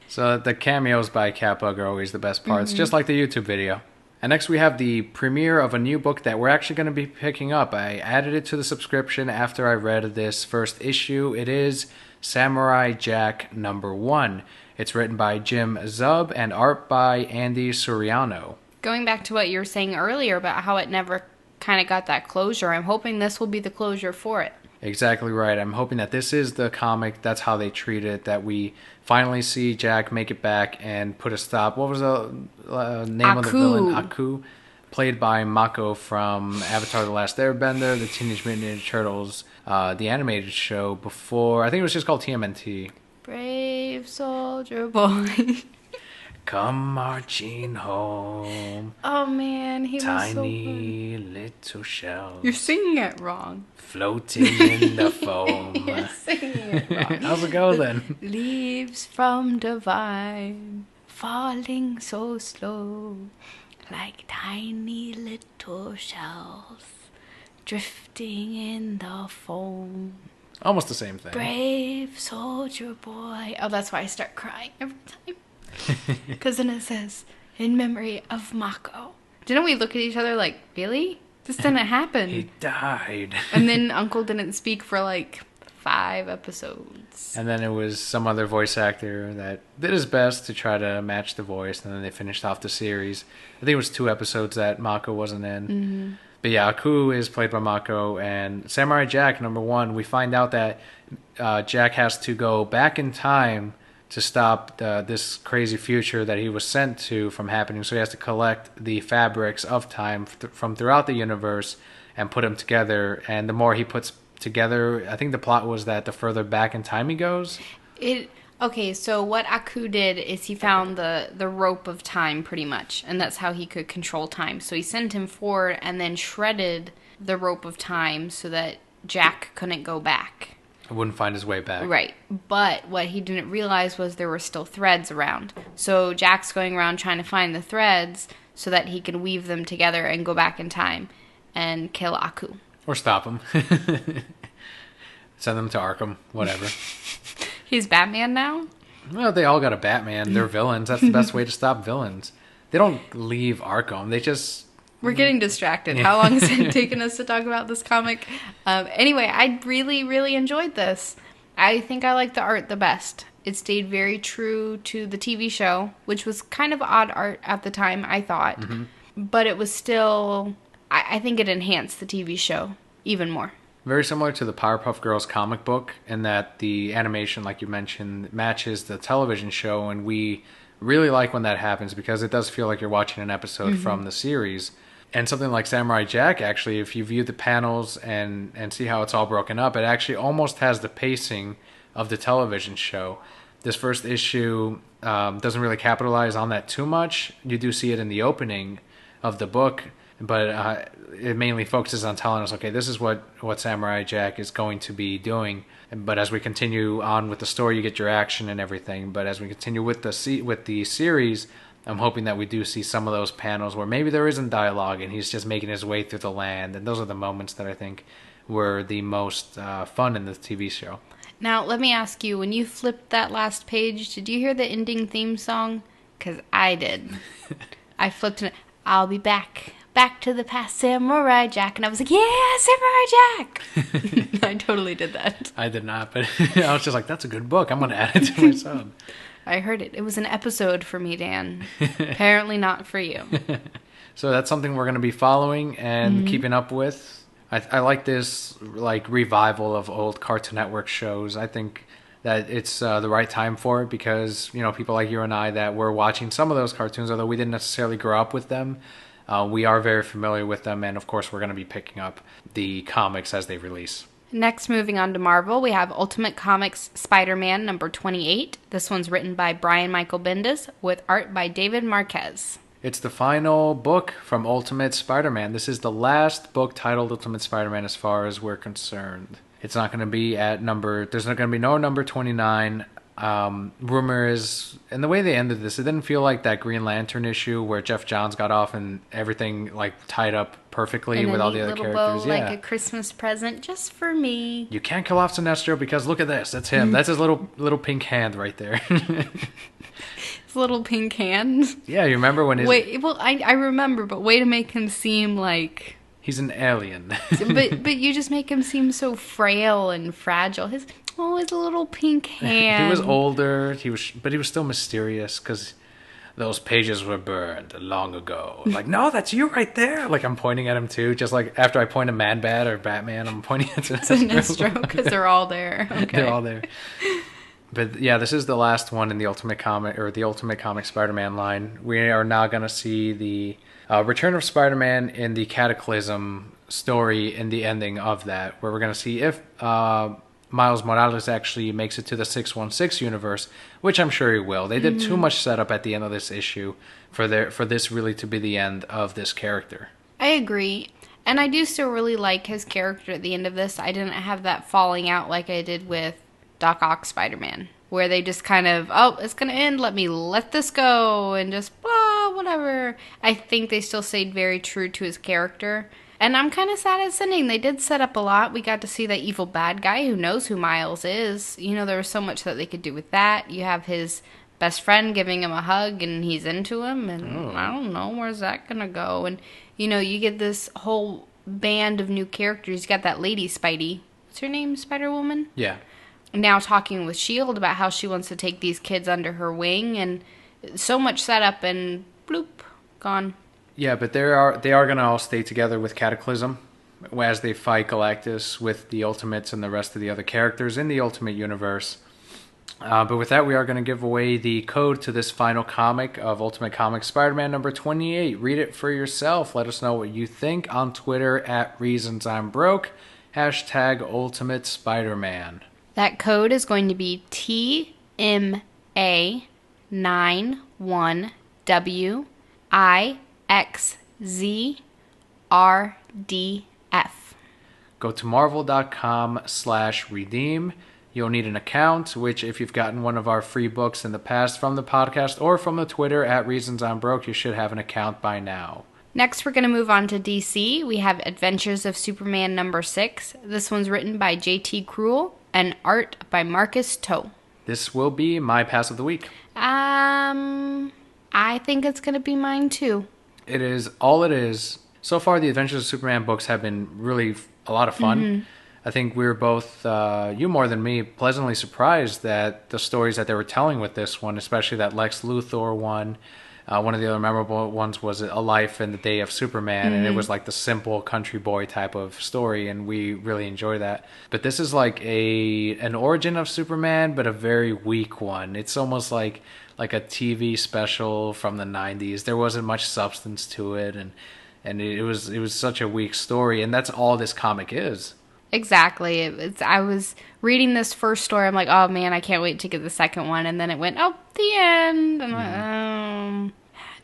So the cameos by Catbug are always the best parts, just like the YouTube video. And next we have the premiere of a new book that we're actually going to be picking up. I added it to the subscription after I read this first issue. It is Samurai Jack number 1. It's written by Jim Zub and art by Andy Suriano. Going back to what you were saying earlier about how it never kind of got that closure, I'm hoping this will be the closure for it. Exactly right. I'm hoping that this is the comic, that's how they treat it, that we finally see Jack make it back and put a stop. What was the name of the villain? Aku. Played by Mako from Avatar The Last Airbender, the Teenage Mutant Ninja Turtles, the animated show before, I think it was just called TMNT. Brave soldier boy. Come marching home. Oh man, he was so
Tiny
little shells.
You're singing it wrong.
Floating in the foam.
You're singing it wrong.
How's it go then?
Leaves from the vine, falling so slow, like tiny little shells, drifting in the foam.
Almost the same thing.
Brave soldier boy. Oh, that's why I start crying every time. Because then it says, in memory of Mako. Didn't we look at each other like, really? This didn't happen.
He died.
And then Uncle didn't speak for like 5 episodes.
And then it was some other voice actor that did his best to try to match the voice, and then they finished off the series. I think it was 2 episodes that Mako wasn't in.
Mm-hmm.
But yeah, Aku is played by Mako, and Samurai Jack, number 1, we find out that Jack has to go back in time to stop this crazy future that he was sent to from happening. So he has to collect the fabrics of time from throughout the universe and put them together. And the more he puts together, I think the plot was that the further back in time he goes.
Okay, so what Aku did is he found the rope of time pretty much, and that's how he could control time. So he sent him forward and then shredded the rope of time so that Jack couldn't go back.
Wouldn't find his way back.
Right. But what he didn't realize was there were still threads around. So Jack's going around trying to find the threads so that he can weave them together and go back in time and kill Aku.
Or stop him. Send them to Arkham. Whatever.
He's Batman now?
Well, they all got a Batman. They're villains. That's the best way to stop villains. They don't leave Arkham. They just...
We're getting distracted. How long has it taken us to talk about this comic? Anyway, I really, really enjoyed this. I think I like the art the best. It stayed very true to the TV show, which was kind of odd art at the time, I thought.
Mm-hmm.
But it was still, I think it enhanced the TV show even more.
Very similar to the Powerpuff Girls comic book in that the animation, like you mentioned, matches the television show, and we really like when that happens because it does feel like you're watching an episode from the series. And something like Samurai Jack, actually, if you view the panels and see how it's all broken up, it actually almost has the pacing of the television show. This first issue doesn't really capitalize on that too much. You do see it in the opening of the book, but it mainly focuses on telling us, okay, this is what Samurai Jack is going to be doing. But as we continue on with the story, you get your action and everything. But as we continue with the series, I'm hoping that we do see some of those panels where maybe there isn't dialogue and he's just making his way through the land. And those are the moments that I think were the most fun in the TV show.
Now, let me ask you, when you flipped that last page, did you hear the ending theme song? Because I did. I flipped it. I'll be back to the past, Samurai Jack. And I was like, yeah, Samurai Jack. I totally did that.
I did not, but I was just like, that's a good book. I'm going to add it to my sub.
I heard it. It was an episode for me, Dan. Apparently not for you.
So that's something we're going to be following and keeping up with. I like this revival of old Cartoon Network shows. I think that it's the right time for it because, people like you and I that were watching some of those cartoons, although we didn't necessarily grow up with them, we are very familiar with them. And, of course, we're going to be picking up the comics as they release.
Next, moving on to Marvel, we have Ultimate Comics Spider-Man number 28. This one's written by Brian Michael Bendis with art by David Marquez. It's
the final book from Ultimate Spider-Man. This is the last book titled Ultimate Spider-Man as far as we're concerned. It's not going to be there's not going to be no number 29. Rumor is, and the way they ended this, it didn't feel like that Green Lantern issue where Jeff Johns got off and everything tied up perfectly with all the other characters.
Bow, like a Christmas present just for me.
You can't kill off Sinestro because look at this. That's him. That's his little pink hand right there.
His little pink hand.
Yeah, you remember when his...
Wait, well, I remember, but way to make him seem like...
He's an alien.
but you just make him seem so frail and fragile. His little pink hand.
He was older. But he was still mysterious because those pages were burned long ago. No, that's you right there. I'm pointing at him too. Just after I point at Man-Bat or Batman, I'm pointing at
Sinestro because they're all there. Okay.
They're all there. But yeah, this is the last one in the Ultimate Comic Spider-Man line. We are now going to see the Return of Spider-Man in the Cataclysm story in the ending of that, where we're going to see if Miles Morales actually makes it to the 616 universe, which I'm sure he will. They did too much setup at the end of this issue for this really to be the end of this character.
I agree. And I do still really like his character at the end of this. I didn't have that falling out like I did with Doc Ock Spider-Man, where they just kind of, it's going to end, let this go, and just, whatever. I think they still stayed very true to his character. And I'm kind of sad it's ending. They did set up a lot. We got to see that evil bad guy who knows who Miles is. There was so much that they could do with that. You have his best friend giving him a hug, and he's into him, and I don't know, where's that going to go? And, you get this whole band of new characters. You got that lady Spidey. What's her name? Spider-Woman?
Yeah.
Now talking with S.H.I.E.L.D. about how she wants to take these kids under her wing, and so much setup, and bloop, gone.
Yeah, but they are going to all stay together with Cataclysm as they fight Galactus with the Ultimates and the rest of the other characters in the Ultimate Universe. But with that, we are going to give away the code to this final comic of Ultimate Comics Spider-Man number 28. Read it for yourself. Let us know what you think on Twitter at ReasonsI'mBroke, #Ultimate Spider-Man.
That code is going to be TMA91WIXZRDF.
Go to marvel.com/redeem. You'll need an account, which if you've gotten one of our free books in the past from the podcast or from the Twitter at ReasonsI'mBroke, you should have an account by now.
Next, we're going to move on to DC. We have Adventures of Superman number 6. This one's written by J.T. Cruel and art by Marcus To.
This will be my pass of the week.
I think it's going to be mine too.
It is all it is. So far, the Adventures of Superman books have been really a lot of fun. I think we were both, you more than me, pleasantly surprised that the stories that they were telling with this one, especially that Lex Luthor one. One of the other memorable ones was A Life in the Day of Superman, and it was like the simple country boy type of story, and we really enjoy that. But this is like an origin of Superman, but a very weak one. It's almost like a TV special from the '90s. There wasn't much substance to it, and it was such a weak story, and that's all this comic is.
Exactly. I was reading this first story. I'm like, oh man, I can't wait to get the second one. And then it went, oh, the end. I'm like,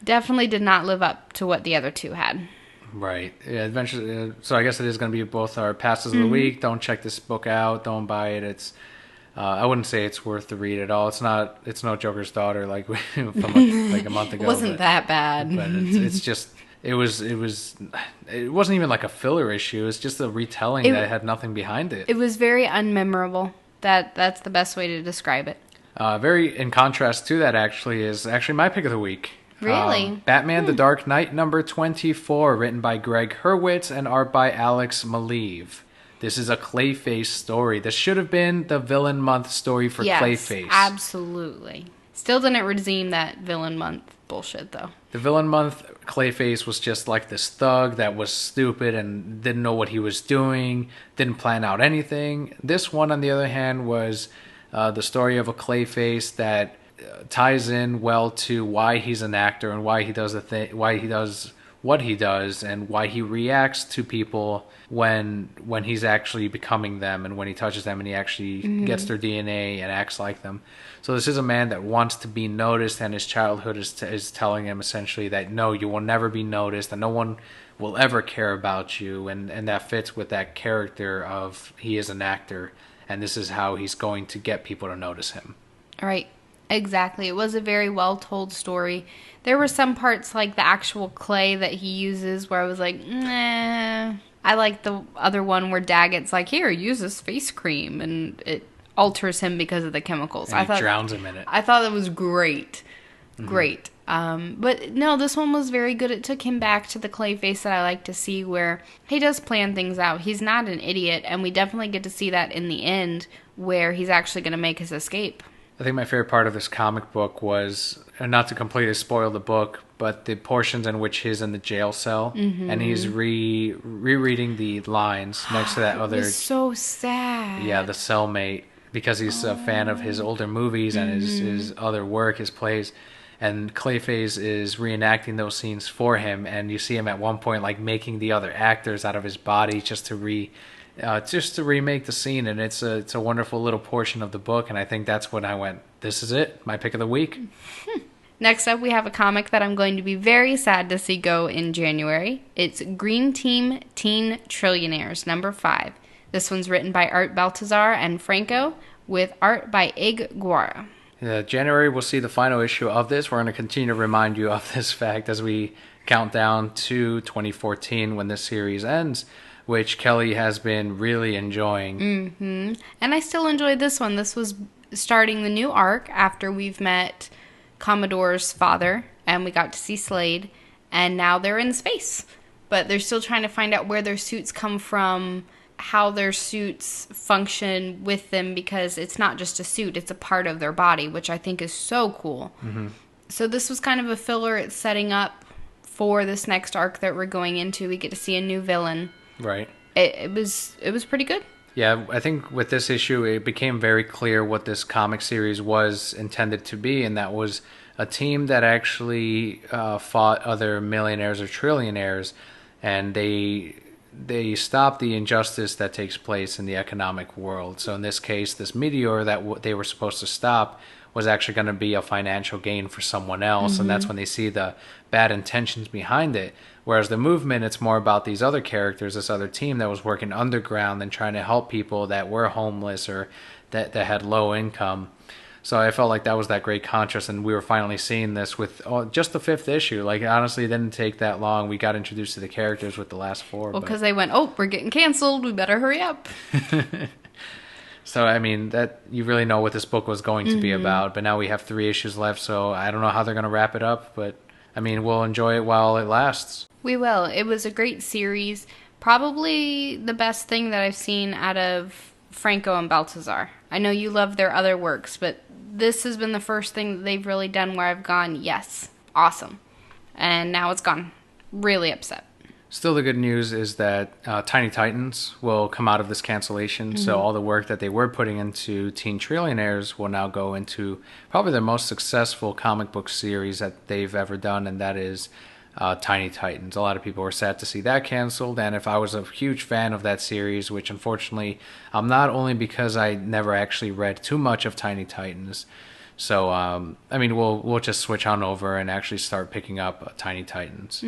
definitely did not live up to what the other two had.
Right. Yeah, adventure. So I guess it is going to be both our passes of the week. Don't check this book out. Don't buy it. It's. I wouldn't say it's worth the read at all. It's not. It's no Joker's Daughter like from like a month ago.
It wasn't that bad.
But it's just. It wasn't even like a filler issue. It's just a retelling that had nothing behind it.
It was very unmemorable. That's the best way to describe it.
Very in contrast to that, actually, is actually my pick of the week.
Really?
Batman The Dark Knight number 24, written by Greg Hurwitz and art by Alex Maleev. This is a Clayface story. This should have been the Villain Month story for Clayface.
Absolutely. Still didn't redeem that Villain Month bullshit, though.
The Villain Month Clayface was just like this thug that was stupid and didn't know what he was doing, didn't plan out anything. This one, on the other hand, was the story of a Clayface that ties in well to why he's an actor and why he does why he does what he does, and why he reacts to people when he's actually becoming them, and when he touches them and he actually gets their DNA and acts like them. So this is a man that wants to be noticed, and his childhood is telling him essentially that no, you will never be noticed, and no one will ever care about you, and that fits with that character of he is an actor, and this is how he's going to get people to notice him.
Right. Exactly. It was a very well told story. There were some parts like the actual clay that he uses where I was like, nah. I like the other one where Daggett's like, here, use this face cream, and it alters him because of the chemicals.
And he drowns him in it.
I thought that was great. Great. But no, this one was very good. It took him back to the Clayface that I like to see, where he does plan things out. He's not an idiot, and we definitely get to see that in the end where he's actually going to make his escape.
I think my favorite part of this comic book was, not to completely spoil the book, but the portions in which he's in the jail cell and he's rereading the lines next to that other.
It was so sad.
Yeah, the cellmate, because he's a fan of his older movies and his other work, his plays. And Clayface is reenacting those scenes for him, and you see him at one point like making the other actors out of his body just to remake the scene, and it's a wonderful little portion of the book, and I think that's when I went, this is it, my pick of the week.
Next up, we have a comic that I'm going to be very sad to see go in January. It's Green Team Teen Trillionaires, number 5. This one's written by Art Baltazar and Franco, with art by Ig Guara.
January, we'll see the final issue of this. We're going to continue to remind you of this fact as we count down to 2014 when this series ends, which Kelly has been really enjoying.
And I still enjoyed this one. This was starting the new arc after we've met Commodore's father, and we got to see Slade, and now they're in space. But they're still trying to find out where their suits come from, how their suits function with them, because it's not just a suit, it's a part of their body, which I think is so cool. So this was kind of a filler. It's setting up for this next arc that we're going into. We get to see a new villain.
Right.
It was pretty good.
Yeah, I think with this issue, it became very clear what this comic series was intended to be, and that was a team that actually fought other millionaires or trillionaires, and they stop the injustice that takes place in the economic world. So in this case, this meteor that they were supposed to stop was actually going to be a financial gain for someone else, and that's when they see the bad intentions behind it. Whereas the movement, it's more about these other characters, this other team that was working underground and trying to help people that were homeless or that had low income. So I felt like that was that great contrast, and we were finally seeing this with just the 5th issue. Like, honestly, it didn't take that long. We got introduced to the characters with the last 4.
Well, because they went, we're getting canceled. We better hurry up.
So, I mean, that you really know what this book was going to be about. But now we have 3 issues left, so I don't know how they're going to wrap it up. But, I mean, we'll enjoy it while it lasts.
We will. It was a great series. Probably the best thing that I've seen out of Franco and Baltazar. I know you love their other works, but this has been the first thing that they've really done where I've gone, yes, awesome. And now it's gone. Really upset.
Still, the good news is that Tiny Titans will come out of this cancellation. So all the work that they were putting into Teen Trillionaires will now go into probably their most successful comic book series that they've ever done, and that is Tiny Titans. A lot of people were sad to see that canceled, and if I was a huge fan of that series, which unfortunately I'm not, only because I never actually read too much of Tiny Titans. So, I mean, we'll just switch on over and actually start picking up Tiny Titans.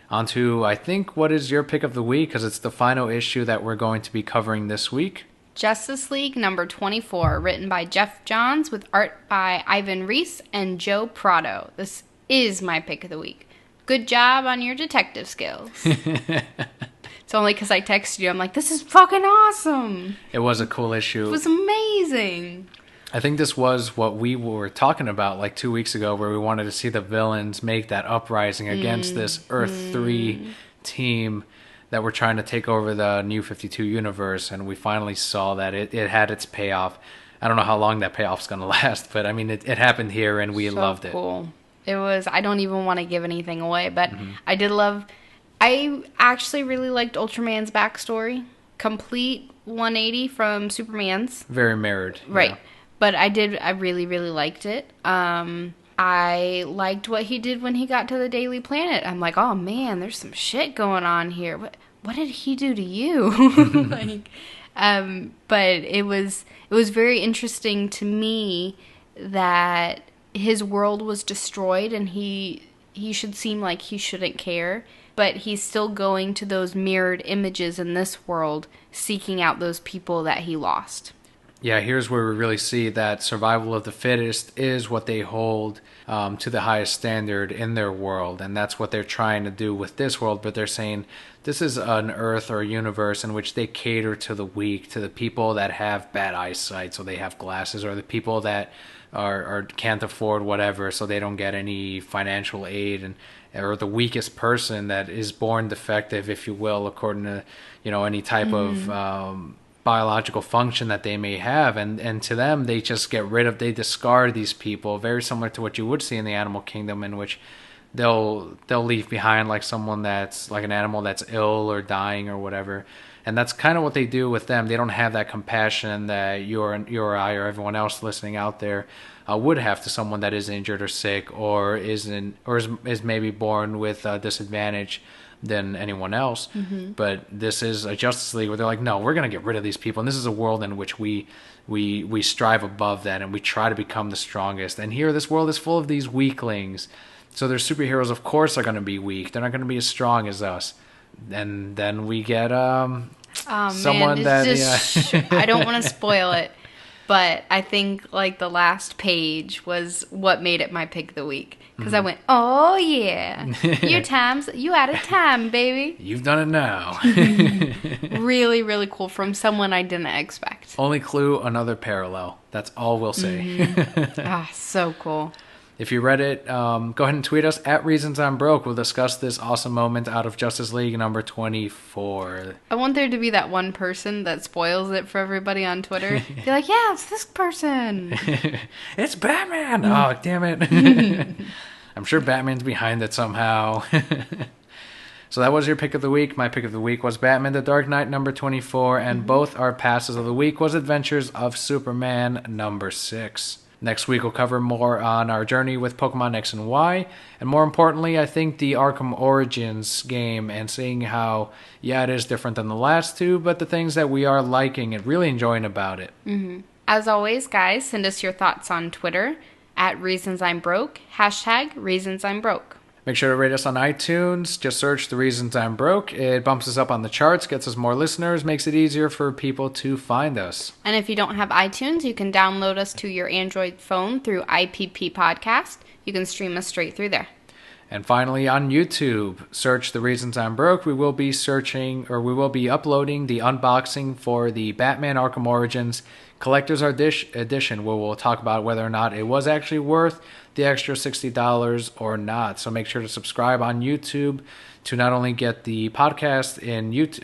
On to, I think, what is your pick of the week? Because it's the final issue that we're going to be covering this week.
Justice League number 24, written by Jeff Johns with art by Ivan Reis and Joe Prado. This is my pick of the week. Good job on your detective skills. It's only because I texted you. I'm like, this is fucking awesome.
It was a cool issue.
It was amazing.
I think this was what we were talking about like 2 weeks ago, where we wanted to see the villains make that uprising against this Earth 3 team that were trying to take over the New 52 universe, and we finally saw that it had its payoff. I don't know how long that payoff's going to last, but I mean, it happened here, and we loved it.
Cool. It was, I don't even want to give anything away, but I actually really liked Ultraman's backstory. Complete 180 from Superman's.
Very mirrored.
Right.
Yeah.
But I really, really liked it. I liked what he did when he got to the Daily Planet. I'm like, oh man, there's some shit going on here. What did he do to you? But it was very interesting to me that his world was destroyed, and he should seem like he shouldn't care, but he's still going to those mirrored images in this world, seeking out those people that he lost.
Yeah, here's where we really see that survival of the fittest is what they hold to the highest standard in their world, and that's what they're trying to do with this world. But they're saying this is an Earth or a universe in which they cater to the weak, to the people that have bad eyesight, so they have glasses, or the people that are can't afford whatever, so they don't get any financial aid, or the weakest person that is born defective, if you will, according to any type of biological function that they may have, and to them they just they discard these people, very similar to what you would see in the animal kingdom, in which they'll leave behind like someone that's like an animal that's ill or dying or whatever. And that's kind of what they do with them. They don't have that compassion that you or I or everyone else listening out there would have to someone that is injured or sick, or is maybe born with a disadvantage than anyone else. But this is a Justice League where they're like, no, we're going to get rid of these people, and this is a world in which we strive above that, and we try to become the strongest. And here, this world is full of these weaklings. So their superheroes, of course, are going to be weak. They're not going to be as strong as us. And then we get someone
I don't want to spoil it, but I think like the last page was what made it my pick of the week, because I went, oh yeah, you added time, baby.
You've done it now.
Really, really cool from someone I didn't expect.
Only clue, another parallel. That's all we'll say.
So cool.
If you read it, go ahead and tweet us at Reasons I'm Broke. We'll discuss this awesome moment out of Justice League number 24.
I want there to be that one person that spoils it for everybody on Twitter. Be like, yeah, it's this person.
It's Batman. Oh, damn it. I'm sure Batman's behind it somehow. So that was your pick of the week. My pick of the week was Batman The Dark Knight number 24, and both our passes of the week was Adventures of Superman number 6. Next week, we'll cover more on our journey with Pokemon X and Y, and more importantly, I think the Arkham Origins game, and seeing how, yeah, it is different than the last two, but the things that we are liking and really enjoying about it.
As always, guys, send us your thoughts on Twitter at Reasons I'm Broke, hashtag Reasons I'm Broke.
Make sure to rate us on iTunes. Just search The Reasons I'm Broke. It bumps us up on the charts, gets us more listeners, makes it easier for people to find us.
And if you don't have iTunes, you can download us to your Android phone through IPP Podcast. You can stream us straight through there.
And finally, on YouTube, search The Reasons I'm Broke. We will be uploading the unboxing for the Batman Arkham Origins Collector's Edition, where we'll talk about whether or not it was actually worth the extra $60 or not. So make sure to subscribe on YouTube to not only get the podcast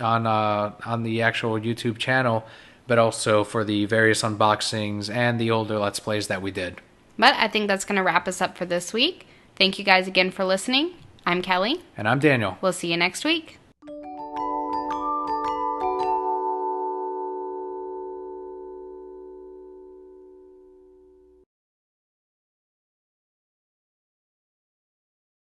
on the actual YouTube channel, but also for the various unboxings and the older Let's Plays that we did.
But I think that's going to wrap us up for this week. Thank you guys again for listening. I'm Kelly.
And I'm Daniel.
We'll see you next week.